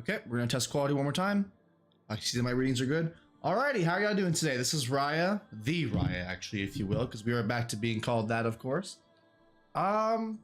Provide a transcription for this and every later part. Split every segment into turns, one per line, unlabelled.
Okay, we're gonna test quality one more time. I see that my readings are good. Alrighty, how are y'all doing today? This is Raya, the Raya, actually, if you will, because we are back to being called that, of course. So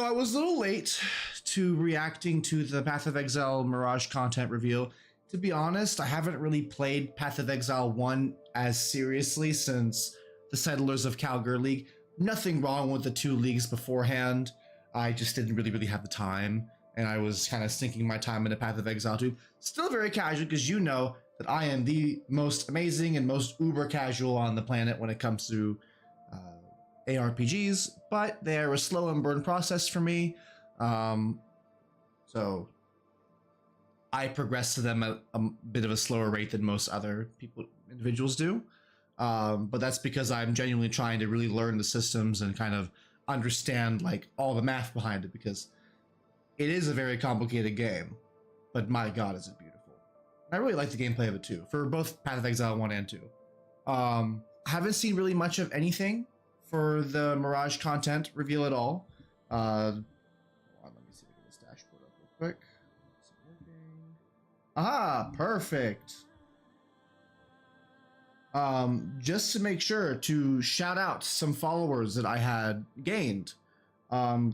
I was a little late to reacting to the Path of Exile Mirage content reveal. To be honest, I haven't really played Path of Exile 1 as seriously since the Settlers of Calgar League. Nothing wrong with the two leagues beforehand. I just didn't really have the time, and I was kind of sinking my time into Path of Exile 2. Still very casual, because you know that I am the most amazing and most uber casual on the planet when it comes to ARPGs, but they're a slow and burn process for me. So I progress to them at a bit of a slower rate than most other individuals do. But that's because I'm genuinely trying to really learn the systems and kind of understand like all the math behind it, because it is a very complicated game, but my god, is it beautiful. I really like the gameplay of it too, for both Path of Exile 1 and 2. Haven't seen really much of anything for the Mirage content reveal at all. Let me see if I get this dashboard up real quick. Is it working? Ah, perfect. Just to make sure to shout out some followers that I had gained.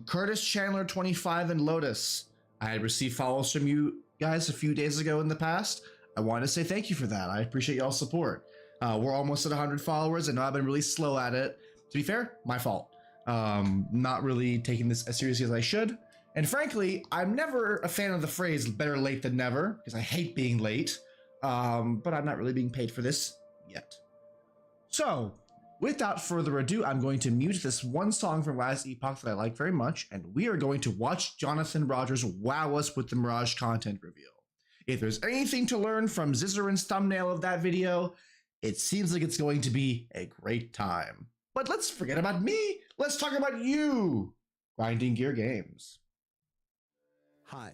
Curtis Chandler 25 and Lotus. I had received follows from you guys a few days ago in the past. I want to say thank you for that. I appreciate y'all's support. We're almost at 100 followers. I know I've been really slow at it. To be fair, my fault. Not really taking this as seriously as I should. And frankly, I'm never a fan of the phrase better late than never, because I hate being late. But I'm not really being paid for this yet. So, without further ado, I'm going to mute this one song from Last Epoch that I like very much, and we are going to watch Jonathan Rogers wow us with the Mirage content reveal. If there's anything to learn from Zizarin's thumbnail of that video, it seems like it's going to be a great time. But let's forget about me. Let's talk about you, Grinding Gear Games.
Hi,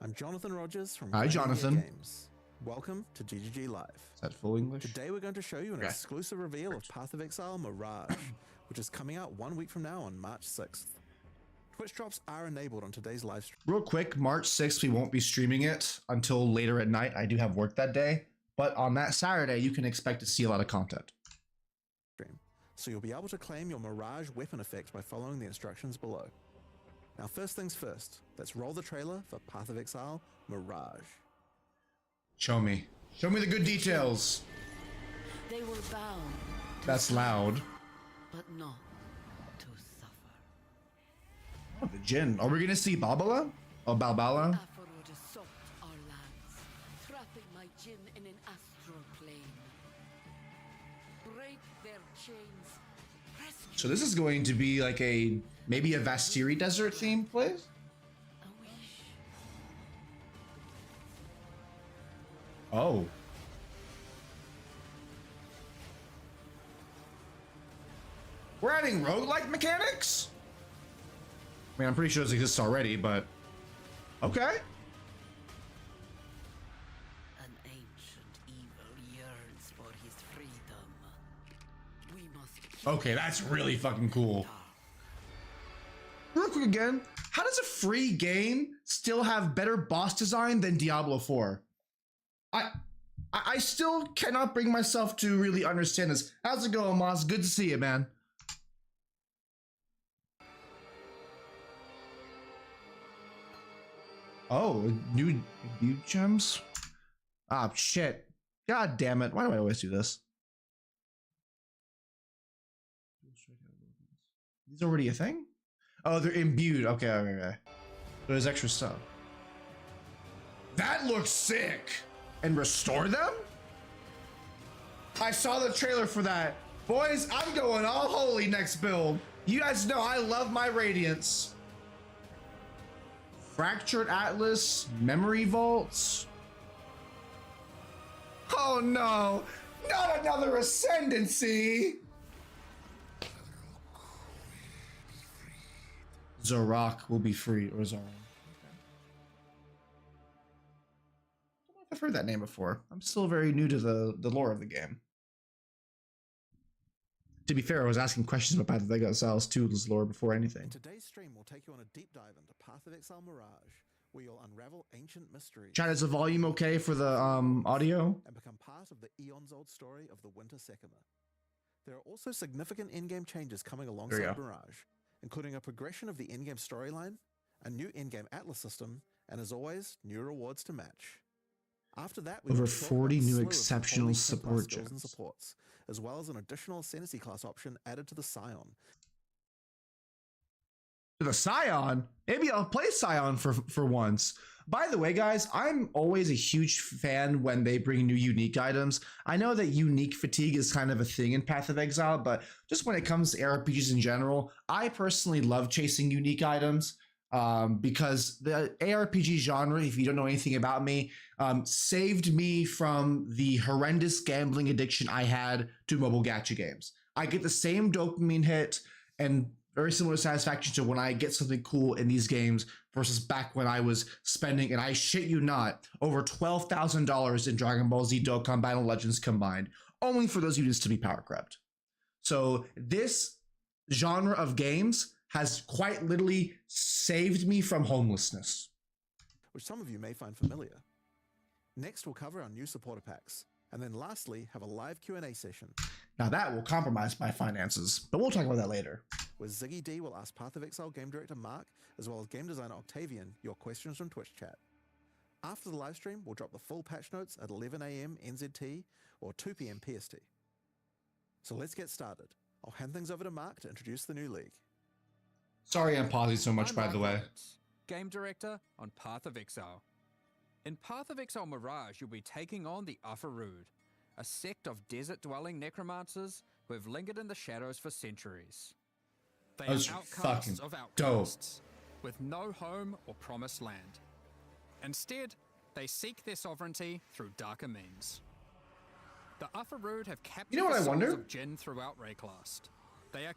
I'm Jonathan Rogers from
Hi,
Grinding
Jonathan.
Gear Games. Welcome to GGG Live.
Is that full English?
Today we're going to show you an exclusive reveal of Path of Exile Mirage, which is coming out 1 week from now on March 6th. Twitch drops are enabled on today's live stream.
Real quick, March 6th, we won't be streaming it until later at night. I do have work that day, but on that Saturday, you can expect to see a lot of content.
So you'll be able to claim your Mirage weapon effect by following the instructions below. Now first things first, let's roll the trailer for Path of Exile Mirage.
Show me. Show me the good details.
They were bound.
That's loud.
But not to suffer.
Oh, the Jinn. Are we gonna see Babala? Oh, Balbala?
Aphrodite assault our lands, trapping my Jinn in an astral plane. Break their chains. Rescue.
So this is going to be like maybe a Vastiri desert themed place?
A wish.
Oh. We're adding roguelike mechanics? I mean, I'm pretty sure this exists already, but okay.
An ancient evil yearns for his freedom. We must.
Okay, that's really fucking cool. Real quick again, how does a free game still have better boss design than Diablo 4? I still cannot bring myself to really understand this. How's it going, Moss? Good to see you, man. Oh, new gems? Ah, shit. God damn it. Why do I always do this? These are already a thing? Oh, they're imbued. Okay, okay. There's extra stuff. That looks sick. And restore them? I saw the trailer for that. Boys, I'm going all holy next build. You guys know I love my Radiance. Fractured Atlas, Memory Vaults. Oh no, not another Ascendancy. Zorak will be free, or Zoran. I've heard that name before. I'm still very new to the lore of the game. To be fair, I was asking questions about Path of Exile's 2's lore before anything.
Today's stream will take you on a deep dive into Path of Exile Mirage, where you'll unravel ancient mysteries
Chat, is the volume okay for the audio?
and become part of the eons-old story of the Winter Sekima. There are also significant in-game changes coming
There you
alongside
go.
Mirage, including a progression of the in-game storyline, a new in-game atlas system, and as always, new rewards to match. After that, we
Over
want to talk
40
about the
new
slew of
exceptional
wholly different class
support
skills and
gems.
supports, as well as an additional Ascendancy class option added to the Scion.
To the Scion? Maybe I'll play Scion for once. By the way, guys, I'm always a huge fan when they bring new unique items. I know that unique fatigue is kind of a thing in Path of Exile, but just when it comes to RPGs in general, I personally love chasing unique items. Because the ARPG genre, if you don't know anything about me, saved me from the horrendous gambling addiction I had to mobile gacha games. I get the same dopamine hit and very similar satisfaction to when I get something cool in these games versus back when I was spending, and I shit you not, over $12,000 in Dragon Ball Z Dokkan Battle Legends combined, only for those units to be power crept. So this genre of games has quite literally saved me from homelessness.
Which some of you may find familiar. Next, we'll cover our new supporter packs, and then lastly, have a live Q&A session,
Now that will compromise my finances, but we'll talk about that later.
where Ziggy D will ask Path of Exile game director Mark, as well as game designer Octavian, your questions from Twitch chat. After the live stream, we'll drop the full patch notes at 11 AM NZT or 2 PM PST. So let's get started. I'll hand things over to Mark to introduce the new league.
Sorry I'm pausing so much,
I'm
by
Mark
the way.
Roberts, game director on Path of Exile. In Path of Exile Mirage, you'll be taking on the Ufarud, a sect of desert-dwelling necromancers who have lingered in the shadows for centuries. They
Those
are
are
outcasts
fucking
of outcasts, with no home or promised land. Instead, they seek their sovereignty through darker means. The Ufarud have captured
You know what
the
I
souls
wonder?
of Jinn throughout Rayclast. They are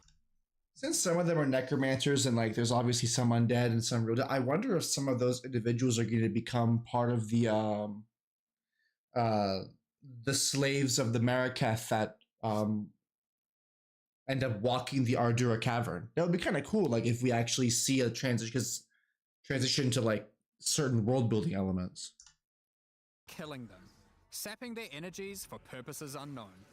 Since some of them are necromancers and like there's obviously some undead and some real dead, I wonder if some of those individuals are going to become part of the slaves of the Marraketh that end up walking the Ardura cavern. That would be kind of cool, like if we actually see a transition to like certain world building elements.
killing them, sapping their energies for purposes unknown.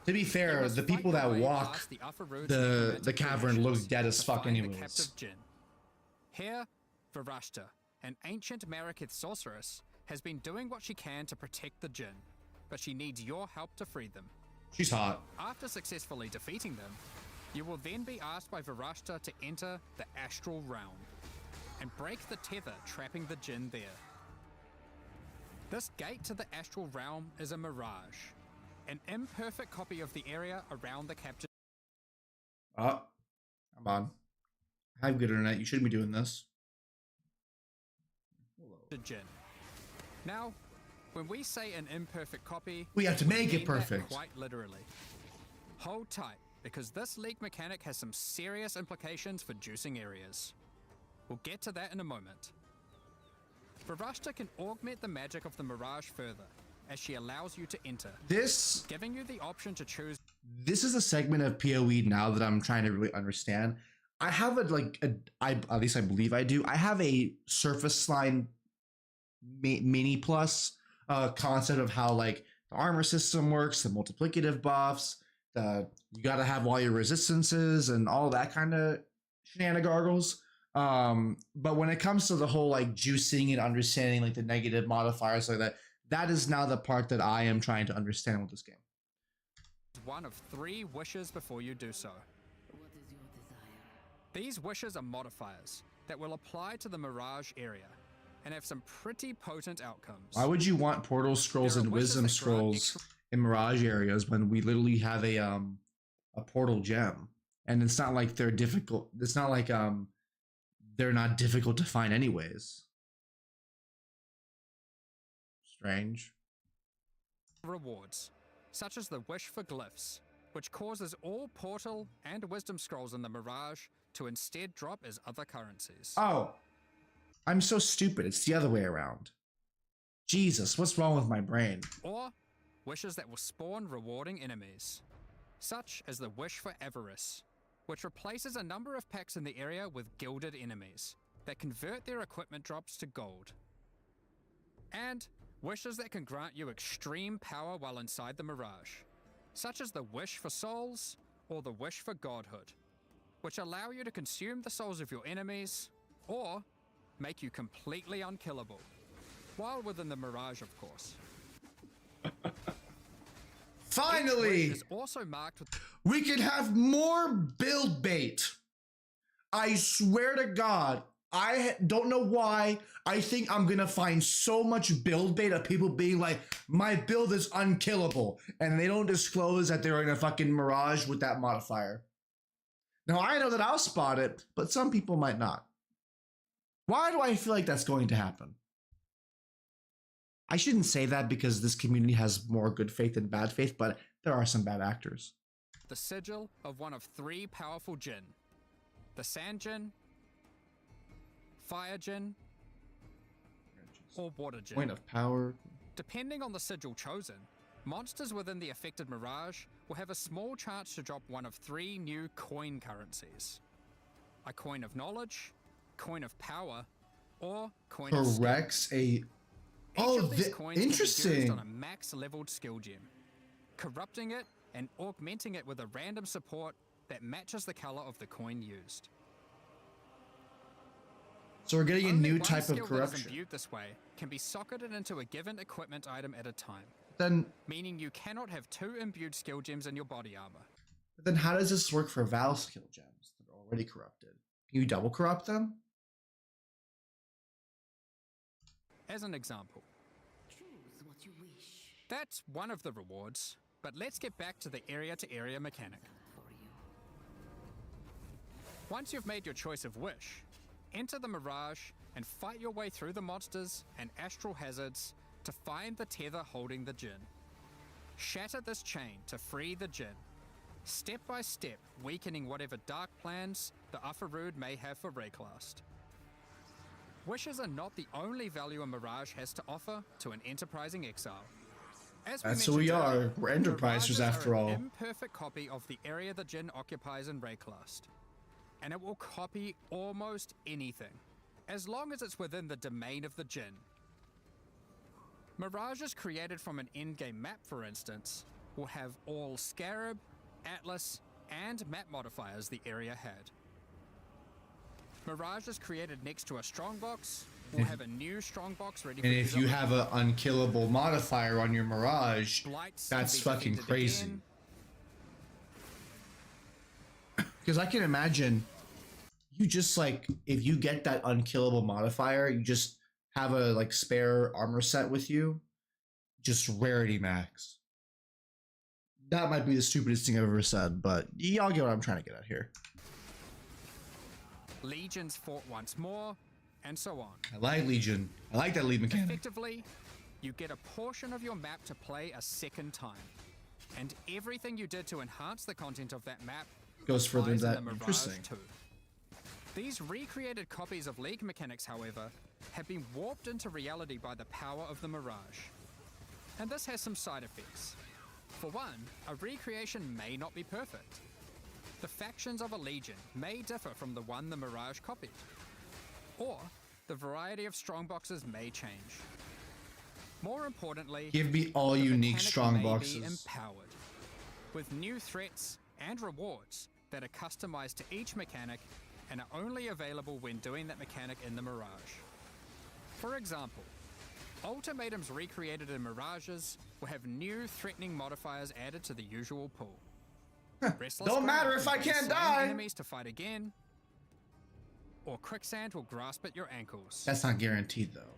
To be
You
fair,
must
the
fight
people
your
that
way
walk
past the Ufarud's
the
necromantic
cavern look
creations
dead as
to
fuck
find the
anyways.
captive Jinn. Here, Varashta, an ancient Marraketh sorceress, has been doing what she can to protect the Jinn, but she needs your help to free them.
She's hot.
After successfully defeating them, you will then be asked by Varashta to enter the Astral Realm and break the tether trapping the Jinn there. This gate to the Astral Realm is a mirage, an imperfect copy of the area around the captured
Oh, come on. I have good internet. You shouldn't be doing this.
Jinn. Now, when we say an imperfect copy,
We have to make it
mean that
perfect.
quite literally. Hold tight, because this leak mechanic has some serious implications for juicing areas. We'll get to that in a moment. Varashta can augment the magic of the Mirage further, as she allows you to enter,
This
giving you the option to choose
is a segment of PoE now that I'm trying to really understand. I have at least I believe I do. I have a surface line mini plus concept of how like the armor system works, the multiplicative buffs, you got to have all your resistances and all that kind of shenanigans. But when it comes to the whole like juicing and understanding like the negative modifiers like that is now the part that I am trying to understand with this game.
one of 3 wishes before you do so.
What is your desire?
These wishes are modifiers that will apply to the Mirage area and have some pretty potent outcomes.
Why would you want portal scrolls
There are
and
wishes
wisdom
that grant
scrolls in Mirage areas when we literally have a portal gem? And it's not like they're difficult. It's not like they're not difficult to find anyways. Strange.
rewards, such as the Wish for Glyphs, which causes all portal and wisdom scrolls in the Mirage to instead drop as other currencies.
Oh, I'm so stupid. It's the other way around. Jesus, what's wrong with my brain?
Or wishes that will spawn rewarding enemies, such as the Wish for Avarice, which replaces a number of packs in the area with gilded enemies, that convert their equipment drops to gold. And wishes that can grant you extreme power while inside the Mirage, such as the Wish for Souls or the Wish for Godhood, which allow you to consume the souls of your enemies or make you completely unkillable, while within the Mirage, of course.
Finally,
Each wish is also marked with
we can have more build bait. I swear to God, I don't know why. I think I'm gonna find so much build bait of people being like, my build is unkillable, and they don't disclose that they're in a fucking Mirage with that modifier. Now I know that I'll spot it, but some people might not. Why do I feel like that's going to happen? I shouldn't say that because this community has more good faith than bad faith, but there are some bad actors.
the sigil of one of 3 powerful Jinn: the Sand Jinn, Fire Jinn, or Water Jinn.
Point of power.
Depending on the sigil chosen, monsters within the affected Mirage will have a small chance to drop one of 3 new coin currencies: a coin of knowledge, coin of power, or coin of skill.
Corrects a.
Each
Oh,
of these coins can be used
interesting.
on a max leveled skill gem, corrupting it and augmenting it with a random support that matches the color of the coin used.
So we're getting a
Only
new
one
type of
skill that is
corruption.
imbued this way can be socketed into a given equipment item at a time,
Then
meaning you cannot have 2 imbued skill gems in your body armor.
how does this work for Val skill gems that are already corrupted? Can you double corrupt them?
As an example,
Choose what you wish
that's one of the rewards, but let's get back to the area-to-area mechanic.
for you.
Once you've made your choice of wish, enter the Mirage and fight your way through the monsters and astral hazards to find the tether holding the Jinn. Shatter this chain to free the Jinn, step by step weakening whatever dark plans the Ufarood may have for Rayclast. Wishes are not the only value a Mirage has to offer to an enterprising exile. As
That's who we
mentioned
are.
earlier,
We're enterprisers
Mirages
after
are an
all.
imperfect copy of the area the Jinn occupies in Rayclast, and it will copy almost anything, as long as it's within the domain of the Jinn. Mirages created from an in-game map, for instance, will have all Scarab, Atlas, and map modifiers the area had. Mirages created next to a strongbox will have a new strongbox ready for
And if
user
you have
loading.
an unkillable modifier on your Mirage,
Blights can
that's
be
fucking
defended
crazy.
again.
Because I can imagine you just like, if you get that unkillable modifier, you just have a like spare armor set with you, just rarity max. That might be the stupidest thing I've ever said, but y'all get what I'm trying to get at here.
Legions fought once more, and so on.
I like Legion. I like that lead mechanic.
Effectively, you get a portion of your map to play a second time, and everything you did to enhance the content of that map
Goes further
applies
than
in
that.
the Mirage
Interesting.
too. These recreated copies of League mechanics, however, have been warped into reality by the power of the Mirage. And this has some side effects. For one, a recreation may not be perfect. The factions of a Legion may differ from the one the Mirage copied. Or, the variety of strongboxes may change. More importantly,
Give me all
the
unique
mechanic
strong
may be
boxes.
empowered, with new threats and rewards that are customized to each mechanic and are only available when doing that mechanic in the Mirage. For example, ultimatums recreated in Mirages will have new threatening modifiers added to the usual pool. Restless
Don't matter
Ground
if I
will bring
can't
slain
die.
enemies to fight again, or Quicksand will grasp at your ankles.
That's not guaranteed though.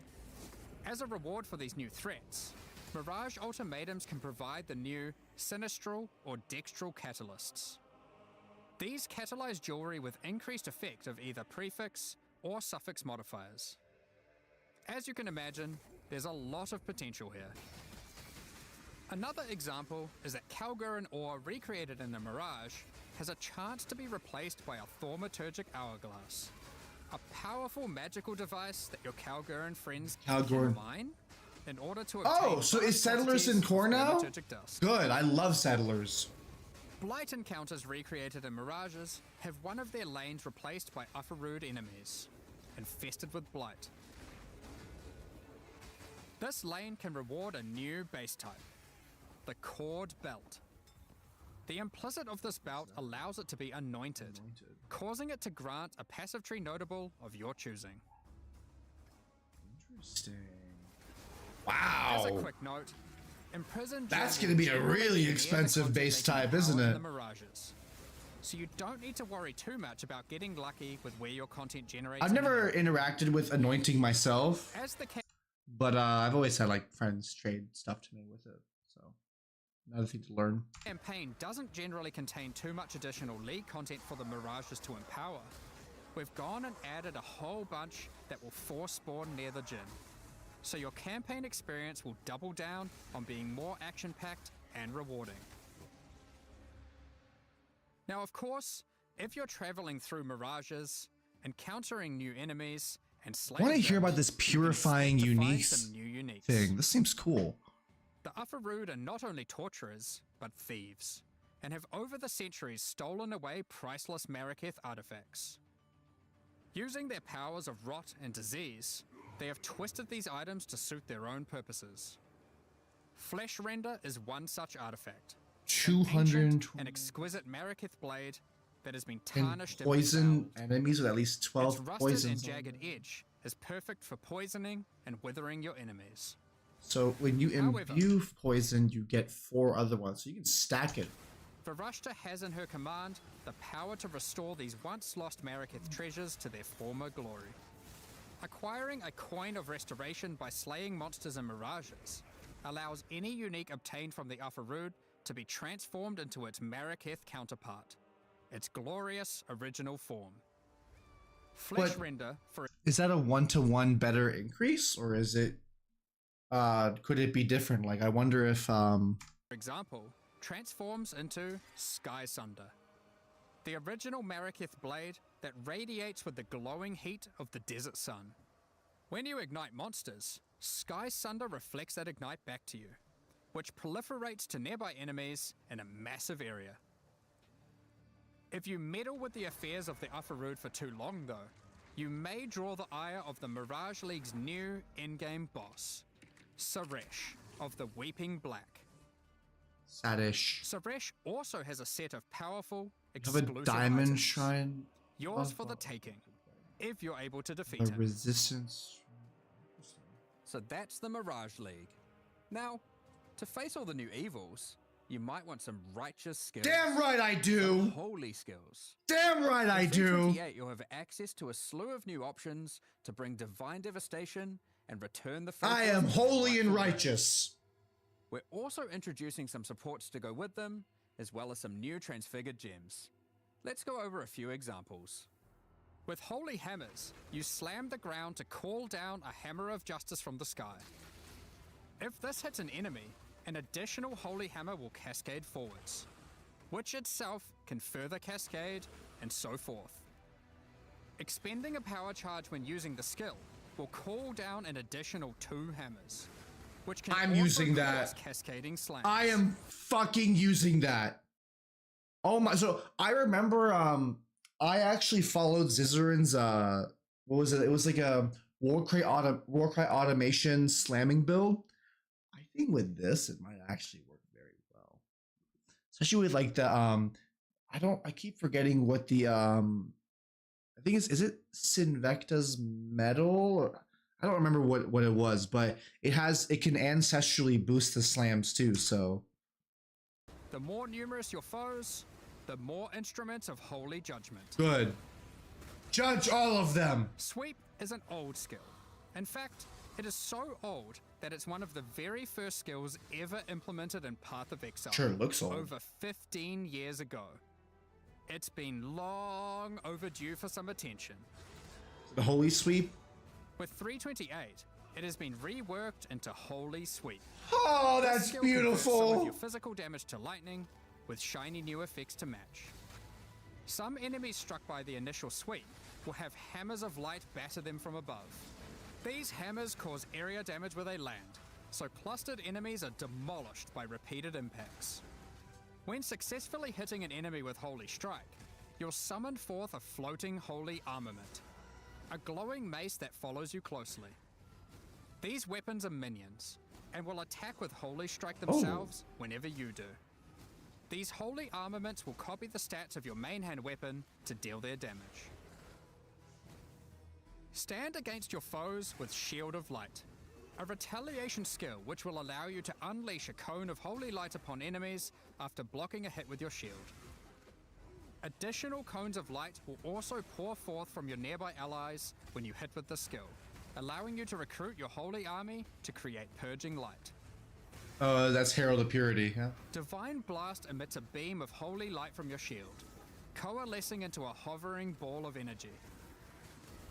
As a reward for these new threats, Mirage ultimatums can provide the new Sinistral or Dextral catalysts. These catalyze jewelry with increased effect of either prefix or suffix modifiers. As you can imagine, there's a lot of potential here. Another example is that Kalgurin ore recreated in the Mirage has a chance to be replaced by a Thaumaturgic Hourglass, a powerful magical device that your Kalgurin friends
Kalgurin.
can mine in order to
Oh,
obtain
so
vast
is Settlers in
quantities of
core now?
Thaumaturgic dust.
Good. I love Settlers.
Blight encounters recreated in Mirages have one of their lanes replaced by Ufarood enemies, infested with blight. This lane can reward a new base type, the Cord Belt. The implicit of this belt allows it to be anointed, causing it to grant a passive tree notable of your choosing.
Interesting.
As a
Wow.
quick note, Imprisoned
That's
Gem
gonna be a
generally
really
near the
expensive
content
base
they can
type, isn't
power in
it?
The Mirages. So you don't need to worry too much about getting lucky with where your content generates.
I've never interacted with anointing myself,
As the
but I've always had like friends trade stuff to me with it. So another thing to learn.
campaign doesn't generally contain too much additional League content for the Mirages to empower, we've gone and added a whole bunch that will force spawn near the Jinn. So your campaign experience will double down on being more action-packed and rewarding. Now, of course, if you're traveling through Mirages, encountering new enemies, and
I
slaying
want to hear
them,
about this
you can
purifying
expect to find
unique
some new uniques.
thing. This seems cool.
The Ufarud are not only torturers, but thieves, and have over the centuries stolen away priceless Mariketh artifacts. Using their powers of rot and disease, they have twisted these items to suit their own purposes. Flesh Render is one such artifact. An ancient
220
and exquisite Mariketh blade that has been
and
tarnished
poison
and
enemies with at least 12
its rusted
poisons.
and jagged edge is perfect for poisoning and withering your enemies.
So when you
However-
imbue poison, you get 4 other ones. So you can stack it.
Varushta has in her command the power to restore these once lost Mariketh treasures to their former glory. Acquiring a coin of restoration by slaying monsters in Mirages allows any unique obtained from the Ufarud to be transformed into its Mariketh counterpart, its glorious original form. Flesh
But-
Render, for
Is that a 1-to-1 better increase, or is it? Could it be different? Like I wonder if
example, transforms into Sky Sunder, the original Mariketh blade that radiates with the glowing heat of the desert sun. When you ignite monsters, Sky Sunder reflects that ignite back to you, which proliferates to nearby enemies in a massive area. If you meddle with the affairs of the Ufarud for too long though, you may draw the ire of the Mirage League's new in-game boss, Saresh of the Weeping Black.
Sadish.
Saresh also has a set of powerful,
You have a
exclusive
diamond
items.
shrine.
Yours for the taking, if you're able to defeat
The
him.
resistance.
So that's the Mirage League. Now, to face all the new evils, you might want some righteous skills.
Damn right I
Some
do.
holy skills.
Damn right I
In
do.
328, you'll have access to a slew of new options to bring divine devastation and return the
I
faithful
am
to their
holy and
rightful way.
righteous.
We're also introducing some supports to go with them, as well as some new transfigured gems. Let's go over a few examples.
With Holy Hammers, you slam the ground to call down a Hammer of Justice from the sky. If this hits an enemy, an additional Holy Hammer will cascade forwards, which itself can further cascade, and so forth. Expending a power charge when using the skill will call down an additional 2 hammers, which can
I'm
also
using
cause
that.
cascading slams.
I am fucking using that. Oh my! So I remember, I actually followed Zizarin's. What was it? It was like a Warcry automation slamming build. I think with this, it might actually work very well, especially with like the I keep forgetting what the I think is it Sinvecta's metal? Or, I don't remember what it was, but it can ancestrally boost the slams too. So
The more numerous your foes, the more instruments of holy judgment.
good. Judge all of them.
Sweep is an old skill. In fact, it is so old that it's one of the very first skills ever implemented in Path of Exile.
Sure, it looks old.
Over 15 years ago. It's been long overdue for some attention.
The holy sweep.
With 328, it has been reworked into Holy Sweep.
Oh,
This
that's
skill converts some of
beautiful.
your physical damage to lightning, with shiny new effects to match. Some enemies struck by the initial sweep will have hammers of light batter them from above. These hammers cause area damage where they land, so clustered enemies are demolished by repeated impacts. When successfully hitting an enemy with Holy Strike, you'll summon forth a floating holy armament. a glowing mace that follows you closely. These weapons are minions, and will attack with Holy Strike themselves whenever you do. These holy armaments will copy the stats of your main hand weapon to deal their damage. Stand against your foes with Shield of Light, a retaliation skill which will allow you to unleash a cone of holy light upon enemies after blocking a hit with your shield. Additional cones of light will also pour forth from your nearby allies when you hit with the skill, allowing you to recruit your holy army to create purging light.
That's Herald of Purity, yeah.
Divine Blast emits a beam of holy light from your shield, coalescing into a hovering ball of energy.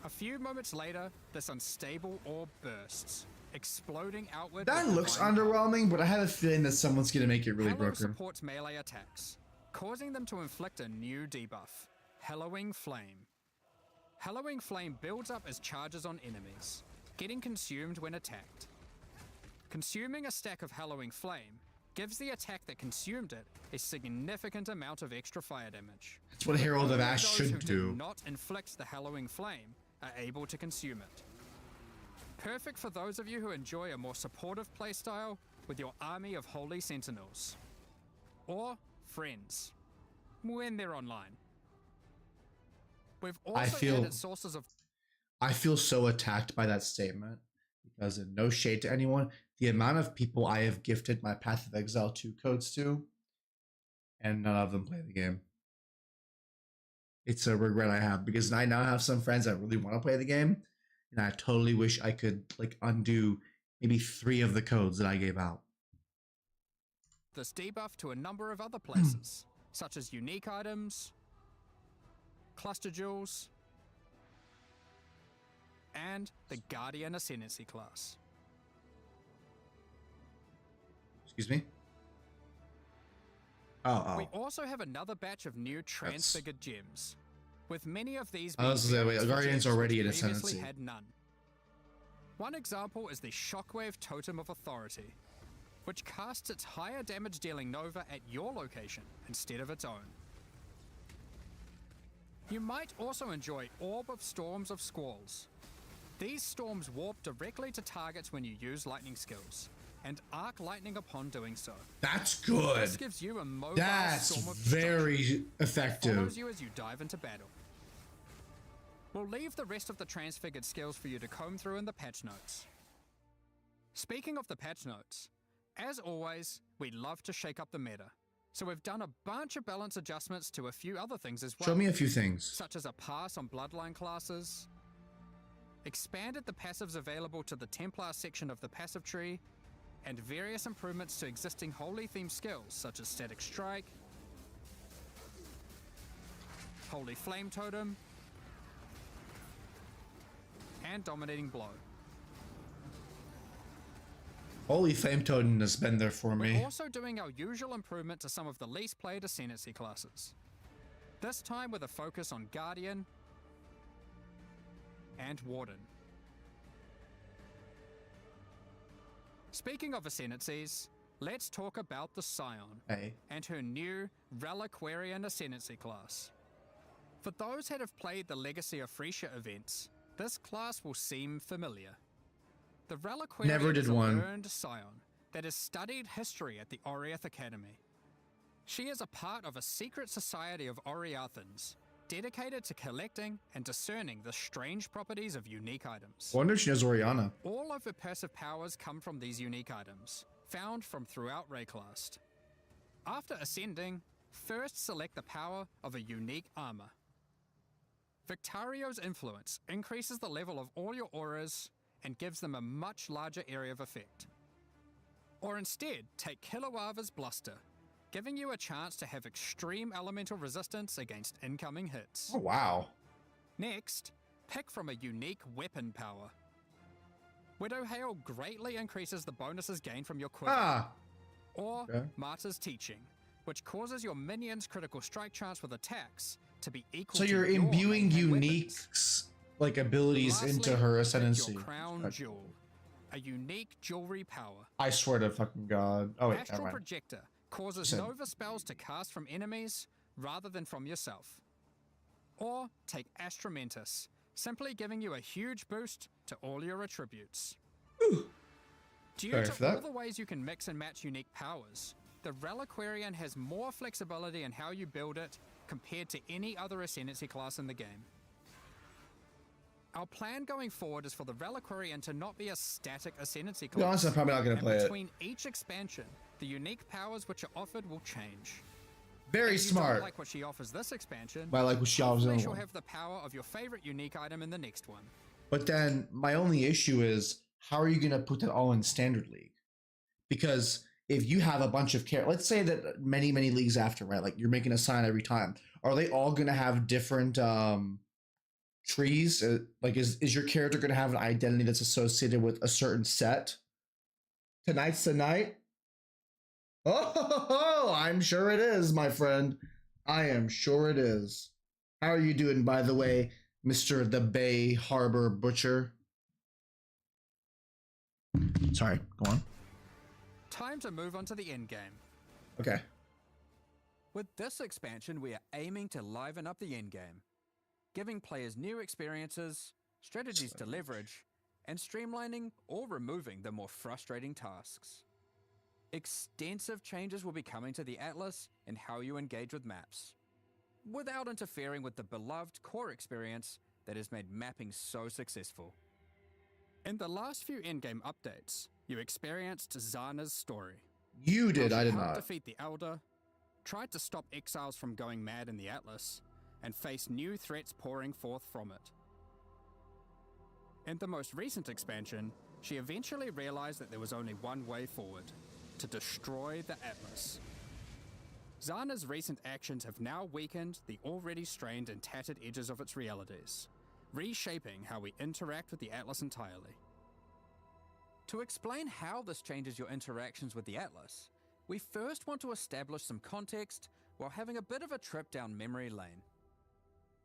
A few moments later, this unstable orb bursts, exploding outward.
That
with
looks
divine
underwhelming, but I have a feeling that someone's gonna make it really
Hallow
broken.
supports melee attacks, causing them to inflict a new debuff, Hallowing Flame. Hallowing Flame builds up as charges on enemies, getting consumed when attacked. Consuming a stack of Hallowing Flame gives the attack that consumed it a significant amount of extra fire damage.
That's what Herald of
Only
Ash
those
should
who
do.
did not inflict the Hallowing Flame are able to consume it. Perfect for those of you who enjoy a more supportive playstyle with your army of Holy Sentinels. Or friends, when they're online. We've also added sources of...
I feel so attacked by that statement because, in no shade to anyone, the amount of people I have gifted my Path of Exile 2 codes to, and none of them play the game. It's a regret I have because I now have some friends that really want to play the game, and I totally wish I could like undo maybe 3 of the codes that I gave out.
this debuff to a number of other places, such as unique items, cluster jewels, and the Guardian Ascendancy class.
Excuse me? Oh.
We also have another batch of new transfigured gems, with many of these
Oh, this is the way-
variants for
Guardian's
gems
already
which
in
previously
Ascendancy.
had none. One example is the Shockwave Totem of Authority, which casts its higher damage dealing Nova at your location instead of its own. You might also enjoy Orb of Storms of Squalls. These storms warp directly to targets when you use lightning skills, and arc lightning upon doing so.
That's good.
This gives you a mobile
That's
storm of
very
destruction that
effective.
follows you as you dive into battle. We'll leave the rest of the transfigured skills for you to comb through in the patch notes. Speaking of the patch notes, as always, we love to shake up the meta, so we've done a bunch of balance adjustments to a few other things as well.
Show me a few things.
Such as a pass on Bloodline classes, expanded the passives available to the Templar section of the passive tree, and various improvements to existing holy themed skills such as Static Strike, Holy Flame Totem, and Dominating Blow.
Holy Flame Totem has been there for
We're
me.
also doing our usual improvement to some of the least played Ascendancy classes. This time with a focus on Guardian and Warden. Speaking of Ascendancies, let's talk about the Scion
Hey.
and her new Reliquarian Ascendancy class. For those that have played the Legacy of Frisia events, this class will seem familiar. The Reliquarian
Never did
is a
one.
learned Scion that has studied history at the Oriath Academy. She is a part of a secret society of Oriathans, dedicated to collecting and discerning the strange properties of unique items.
I wonder if she knows Oriana.
All of her passive powers come from these unique items, found from throughout Rayclast. After ascending, first select the power of a unique armor. Victario's influence increases the level of all your auras and gives them a much larger area of effect. Or instead, take Kilowava's Bluster, giving you a chance to have extreme elemental resistance against incoming hits.
Oh, wow.
Next, pick from a unique weapon power. Widow Hail greatly increases the bonuses gained from your quiver.
Ah,
Or
okay.
Martyr's Teaching, which causes your minions' critical strike chance with attacks to be equal
so
to
you're
your
imbuing
main
unique
weapons.
like abilities
Lastly,
into her
pick
ascendancy.
Your crown
Gotcha.
jewel, a unique jewelry power.
I swear to fucking God. Oh wait, never
Astral
mind.
Projector causes
Said-
Nova spells to cast from enemies rather than from yourself. Or take Astramentus, simply giving you a huge boost to all your attributes. Due
Sorry
to
for that.
all the ways you can mix and match unique powers, the Reliquarian has more flexibility in how you build it compared to any other Ascendancy class in the game. Our plan going forward is for the Reliquarian to not be a static Ascendancy
To be honest,
class.
I'm probably not going to
And
play it.
between each expansion, the unique powers which are offered will change.
Very
If you
smart.
don't like what she offers this expansion,
But I like what she offers in
hopefully
the
she'll
one.
have the power of your favorite unique item in the next one.
But then my only issue is, how are you going to put that all in Standard League? Because if you have a bunch of characters, let's say that many leagues after, right? Like you're making a sign every time. Are they all going to have different trees? Like is your character going to have an identity that's associated with a certain set? Tonight's the night? Oh, I'm sure it is, my friend. I am sure it is. How are you doing, by the way, Mr. the Bay Harbor Butcher? Sorry, go on.
Time to move on to the endgame.
Okay.
With this expansion, we are aiming to liven up the endgame, giving players new experiences, strategies to leverage, and streamlining or removing the more frustrating tasks. Extensive changes will be coming to the Atlas and how you engage with maps, without interfering with the beloved core experience that has made mapping so successful.
In the last few endgame updates, you experienced Zana's story.
You did,
How
I
she
did
helped
not.
defeat the Elder, tried to stop exiles from going mad in the Atlas, and faced new threats pouring forth from it. In the most recent expansion, she eventually realized that there was only one way forward: to destroy the Atlas. Zana's recent actions have now weakened the already strained and tattered edges of its realities, reshaping how we interact with the Atlas entirely.
To explain how this changes your interactions with the Atlas, we first want to establish some context while having a bit of a trip down memory lane.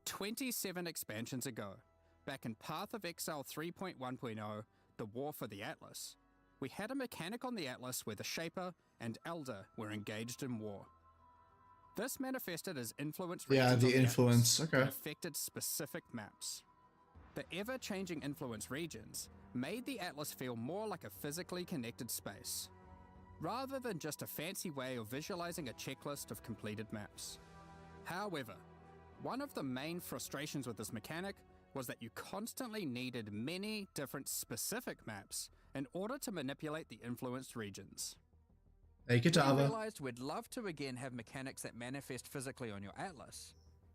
27 expansions ago, back in Path of Exile 3.1.0, The War for the Atlas, we had a mechanic on the Atlas where the Shaper and Elder were engaged in war. This manifested as influence
Yeah,
regions
the
on Atlas
influence, okay.
that affected specific maps. The ever-changing influence regions made the Atlas feel more like a physically connected space, rather than just a fancy way of visualizing a checklist of completed maps. However, one of the main frustrations with this mechanic was that you constantly needed many different specific maps in order to manipulate the influenced regions.
Hey,
We
Kitava.
realized we'd love to again have mechanics that manifest physically on your Atlas,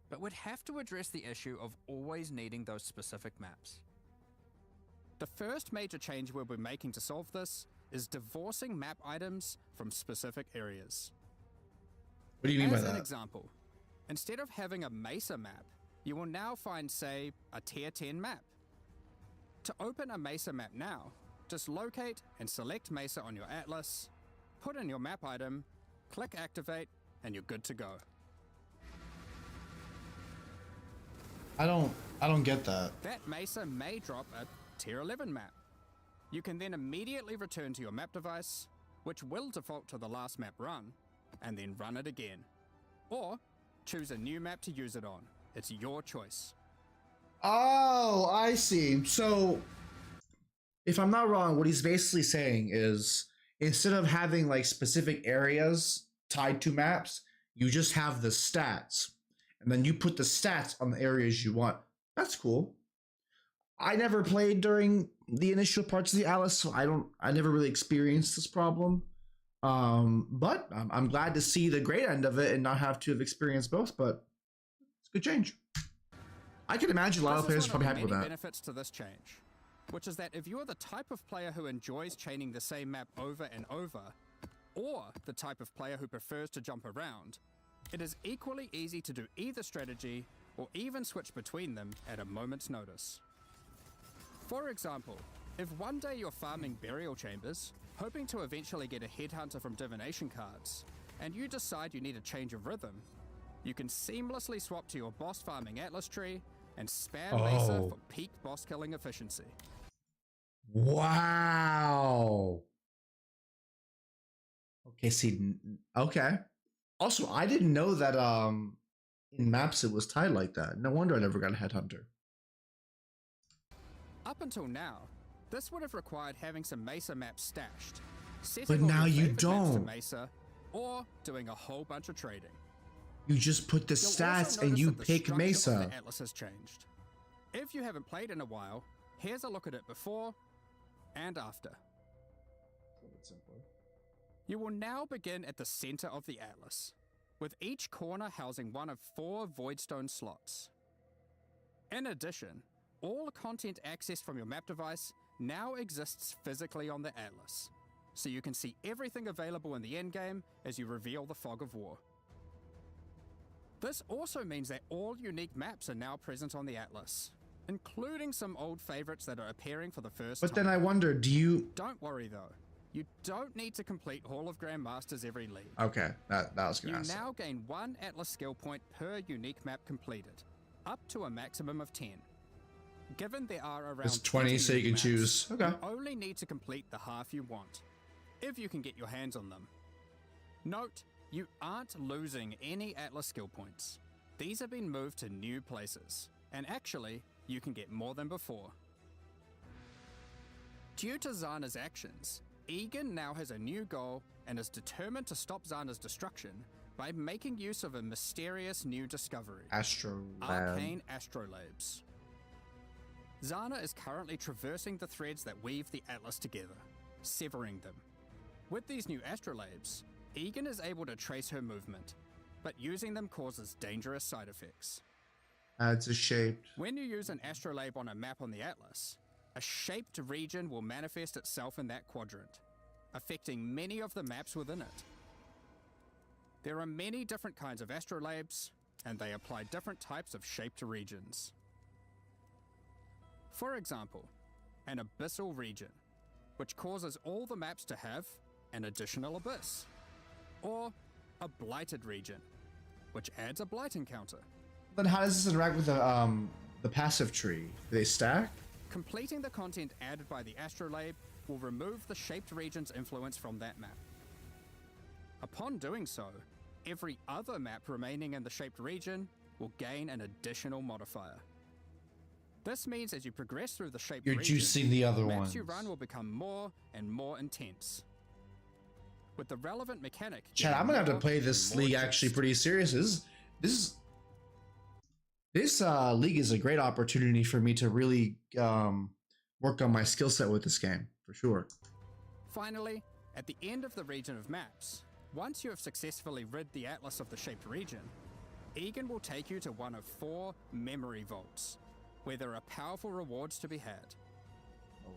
but we'd have to address the issue of always needing those specific maps.
The first major change we'll be making to solve this is divorcing map items from specific areas.
What do you mean by
As an
that?
example, instead of having a Mesa map, you will now find, say, a Tier 10 map. To open a Mesa map now, just locate and select Mesa on your Atlas, put in your map item, click activate, and you're good to go.
I don't get that.
That Mesa may drop a Tier 11 map. You can then immediately return to your map device, which will default to the last map run, and then run it again. Or choose a new map to use it on. It's your choice.
Oh, I see. So, if I'm not wrong, what he's basically saying is instead of having like specific areas tied to maps, you just have the stats, and then you put the stats on the areas you want. That's cool. I never played during the initial parts of the Atlas, so I never really experienced this problem. But I'm glad to see the great end of it and not have to have experienced both. But it's a good change. I can imagine a lot of players are probably happy with
There are
that.
many benefits to this change, which is that if you are the type of player who enjoys chaining the same map over and over, or the type of player who prefers to jump around, it is equally easy to do either strategy or even switch between them at a moment's notice. For example, if one day you're farming burial chambers, hoping to eventually get a headhunter from divination cards, and you decide you need a change of rhythm, you can seamlessly swap to your boss farming Atlas tree and spam Mesa
Oh.
for peak boss killing efficiency.
Wow. Okay, see, okay. Also, I didn't know that in maps it was tied like that. No wonder I never got a headhunter.
Up until now, this would have required having some Mesa maps stashed, setting
But
all
now
your
you
favorite maps to
don't.
Mesa, or doing a whole bunch of trading.
You just put the
You'll
stats
also
and
notice
you
that the
pick
structure of
Mesa.
the Atlas has changed. If you haven't played in a while, here's a look at it before and after. You will now begin at the center of the Atlas, with each corner housing one of 4 Voidstone slots. In addition, all content accessed from your map device now exists physically on the Atlas, so you can see everything available in the endgame as you reveal the Fog of War. This also means that all unique maps are now present on the Atlas, including some old favorites that are appearing for the first
But
time.
then I wonder, do you...
Don't worry though, you don't need to complete Hall of Grandmasters every league.
Okay, that was
You
gonna ask.
now gain 1 Atlas skill point per unique map completed, up to a maximum of 10. Given there are around
It's 20, so you
unique
can
maps,
choose. Okay.
you only need to complete the half you want, if you can get your hands on them. Note, you aren't losing any Atlas skill points. These have been moved to new places, and actually, you can get more than before. Due to Zana's actions, Egan now has a new goal and is determined to stop Zana's destruction by making use of a mysterious new discovery,
Astro
Arcane Astrolabes. Zana is currently traversing the threads that weave the Atlas together, severing them. With these new astrolabes, Egan is able to trace her movement, but using them causes dangerous side effects.
Adds a shape.
When you use an astrolabe on a map on the Atlas, a shaped region will manifest itself in that quadrant, affecting many of the maps within it. There are many different kinds of astrolabes, and they apply different types of shaped regions. For example, an abyssal region, which causes all the maps to have an additional abyss. Or a blighted region, which adds a blight encounter.
Then how does this interact with the passive tree? Do they stack?
Completing the content added by the astrolabe will remove the shaped region's influence from that map. Upon doing so, every other map remaining in the shaped region will gain an additional modifier. This means as you progress through the shaped
You're
region,
juicing the other
maps
ones.
you run will become more and more intense. With the relevant mechanic,
Chad,
getting
I'm gonna have to
more
play
and
this
more
league actually
juiced.
pretty serious. This league is a great opportunity for me to really work on my skill set with this game for sure.
Finally, at the end of the region of maps, once you have successfully rid the Atlas of the shaped region, Egan will take you to one of 4 memory vaults, where there are powerful rewards to be had.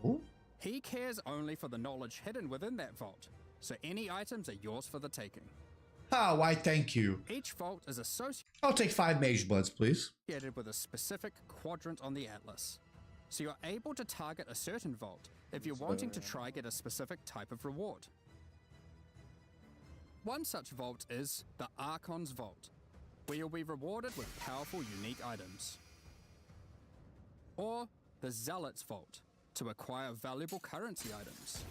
Oh,
He cares only for the knowledge hidden within that vault, so any items are yours for the taking.
why? Thank you.
Each vault is associated
I'll take 5 Mage Bloods, please.
with a specific quadrant on the Atlas, so you're able to target a certain vault if you're wanting to try get a specific type of reward. One such vault is the Archon's Vault, where you'll be rewarded with powerful unique items. Or the Zealot's Vault, to acquire valuable currency items.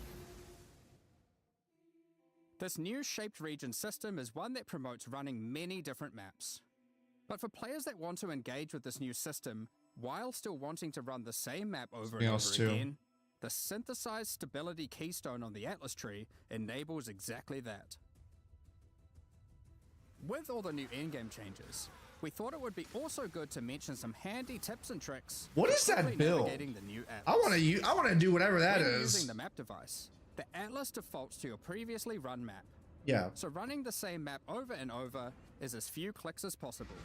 This new shaped region system is one that promotes running many different maps. But for players that want to engage with this new system while still wanting to run the same map over and
else
over
too.
again, the synthesized stability keystone on the Atlas tree enables exactly that. With all the new endgame changes, we thought it would be also good to mention some handy tips and tricks.
What
for
is that
quickly
build?
navigating the new Atlas.
I want to do whatever that
When
is.
using the map device, the Atlas defaults to your previously run map.
Yeah.
So running the same map over and over is as few clicks as possible.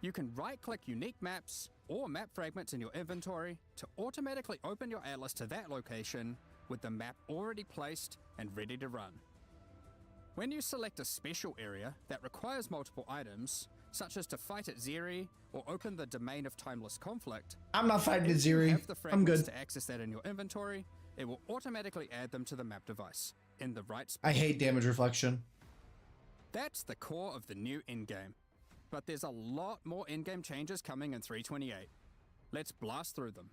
You can right-click unique maps or map fragments in your inventory to automatically open your Atlas to that location with the map already placed and ready to run. When you select a special area that requires multiple items, such as to fight at Zeri or open the Domain of Timeless Conflict,
I'm not fighting
if you
Zeri.
have the
I'm
fragments
good.
to access that in your inventory, it will automatically add them to the map device in the right spot.
I hate damage reflection.
That's the core of the new endgame. But there's a lot more endgame changes coming in 3.28. Let's blast through them.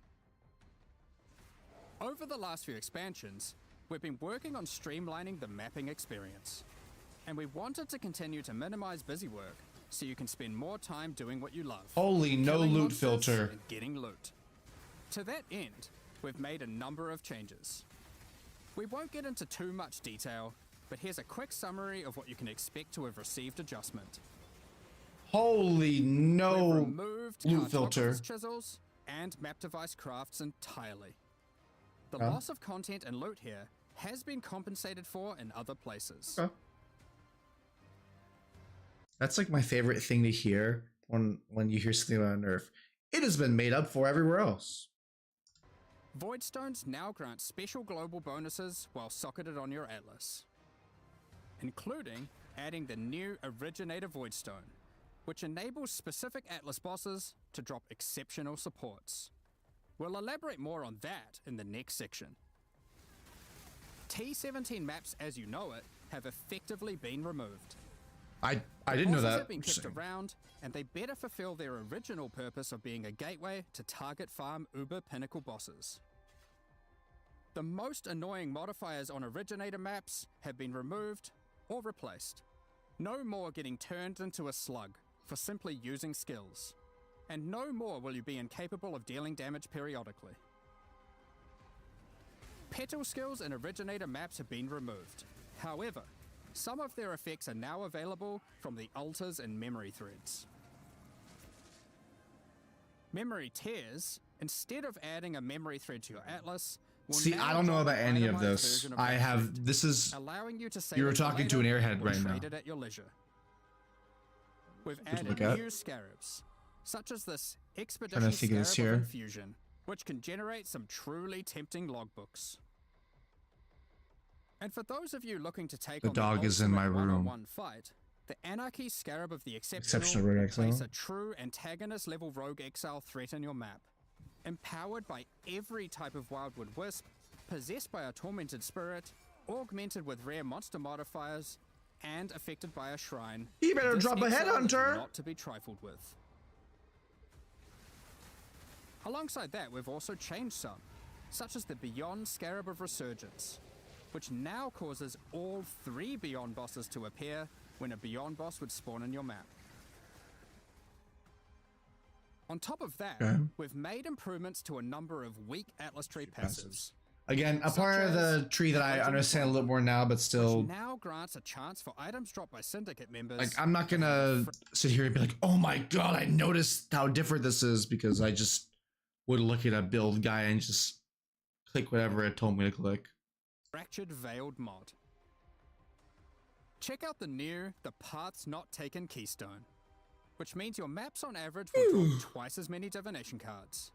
Over the last few expansions, we've been working on streamlining the mapping experience. And we wanted to continue to minimize busy work so you can spend more time doing what you love.
Holy no
killing
loot
monsters
filter.
and getting loot. To that end, we've made a number of changes. We won't get into too much detail, but here's a quick summary of what you can expect to have received adjustment.
Holy
We've
no
removed
loot filter.
cartographer's chisels and map device crafts entirely. The
Okay.
loss of content and loot here has been compensated for in other places.
Okay. That's like my favorite thing to hear when you hear something about a nerf. It has been made up for everywhere else.
Voidstones now grant special global bonuses while socketed on your Atlas, including adding the new Originator Voidstone, which enables specific Atlas bosses to drop exceptional supports. We'll elaborate more on that in the next section. T17 maps as you know it have effectively been removed.
I didn't know
Bosses
that.
have been kept
Interesting.
around, and they better fulfill their original purpose of being a gateway to target farm uber pinnacle bosses. The most annoying modifiers on Originator maps have been removed or replaced. No more getting turned into a slug for simply using skills, and no more will you be incapable of dealing damage periodically. Petal skills in Originator maps have been removed. However, some of their effects are now available from the altars and memory threads. Memory tears, instead of adding a memory thread to your Atlas, will
See,
now
I don't know
drop
about
an
any of
itemized
this.
version of
I
that
have.
thread,
This is.
allowing you to save
You were
it
talking to
later
an airhead
or
right now.
trade it at your leisure. We've
to
added
look at.
new scarabs, such as this
Trying
Expedition
to think of this
Scarab of
here.
Infusion, which can generate some truly tempting logbooks. And for those of you looking to take
The
on
dog is in my
ultimate
room.
one-on-one fight, the Anarchy Scarab of the
Exceptional
Exceptional
Rogue
will
Exile.
place a true antagonist level rogue exile threat in your map. Empowered by every type of Wildwood Wisp, possessed by a tormented spirit, augmented with rare monster modifiers, and affected by a shrine.
You better
this
drop a
exile is
headhunter.
not to be trifled with. Alongside that, we've also changed some, such as the Beyond Scarab of Resurgence, which now causes all 3 Beyond bosses to appear when a Beyond boss would spawn in your map. On top of that,
Okay.
we've made improvements to a number of weak Atlas Tree passives,
Again, a
Such
part of the
as
tree that I
Legend
understand a
One,
little more now, but
which
still,
now grants a chance for items dropped by Syndicate members.
like, I'm not gonna sit here and be like, "Oh my god, I noticed how different this is," because I just would look at a build guy and just click whatever it told me to click.
Fractured Veiled mod. Check out the new The Paths Not Taken Keystone, which means your maps on average will drop twice as many divination cards.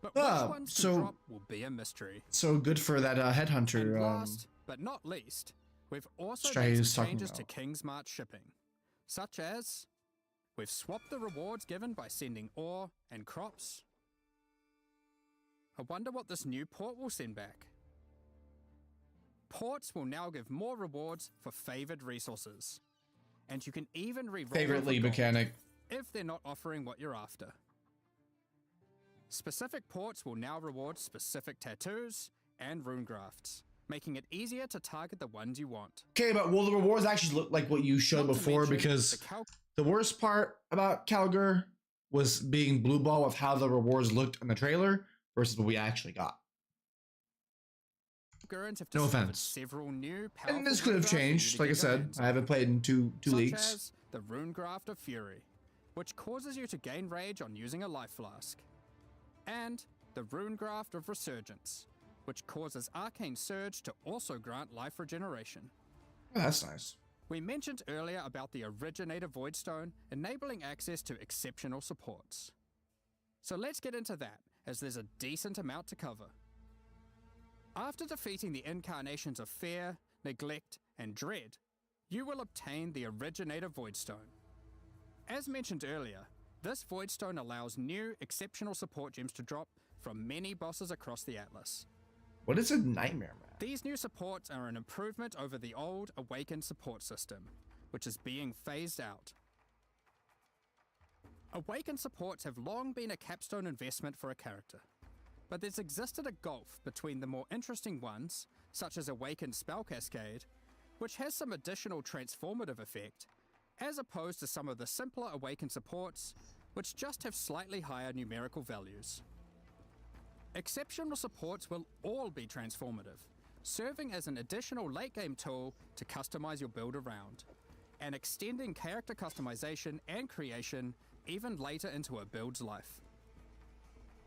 But which
Ah,
ones to
so-
drop will be a mystery.
So good for that
And
headhunter.
last but not least, we've also
Stray
made
is
some
talking
changes to
about.
King's March shipping, such as we've swapped the rewards given by sending ore and crops. I wonder what this new port will send back. Ports will now give more rewards for favored resources, and you can even re-roll
Favorite
them for
lead
gold
mechanic.
if they're not offering what you're after. Specific ports will now reward specific tattoos and rune grafts, making it easier to target the ones you want.
Okay, but will the rewards actually look like what you showed
Not to
before?
mention,
Because
the
the worst part about Calgar was being blue ball with how the rewards looked in the trailer versus what we actually got.
Gurrans have
No
discovered
offense.
several new powerful
And this could have
rune grafts for you
changed.
to
Like I
get your
said,
hands
I
on,
haven't played in two
such
leagues.
as the Rune Graft of Fury, which causes you to gain rage on using a life flask, and the Rune Graft of Resurgence, which causes Arcane Surge to also grant life regeneration.
Oh, that's nice.
We mentioned earlier about the Originator Voidstone enabling access to exceptional supports. So let's get into that, as there's a decent amount to cover. After defeating the incarnations of Fear, Neglect, and Dread, you will obtain the Originator Voidstone. As mentioned earlier, this Voidstone allows new exceptional support gems to drop from many bosses across the Atlas.
What is a nightmare map?
These new supports are an improvement over the old Awakened support system, which is being phased out. Awakened supports have long been a capstone investment for a character, but there's existed a gulf between the more interesting ones, such as Awakened Spell Cascade, which has some additional transformative effect, as opposed to some of the simpler Awakened supports, which just have slightly higher numerical values. Exceptional supports will all be transformative, serving as an additional late-game tool to customize your build around, and extending character customization and creation even later into a build's life.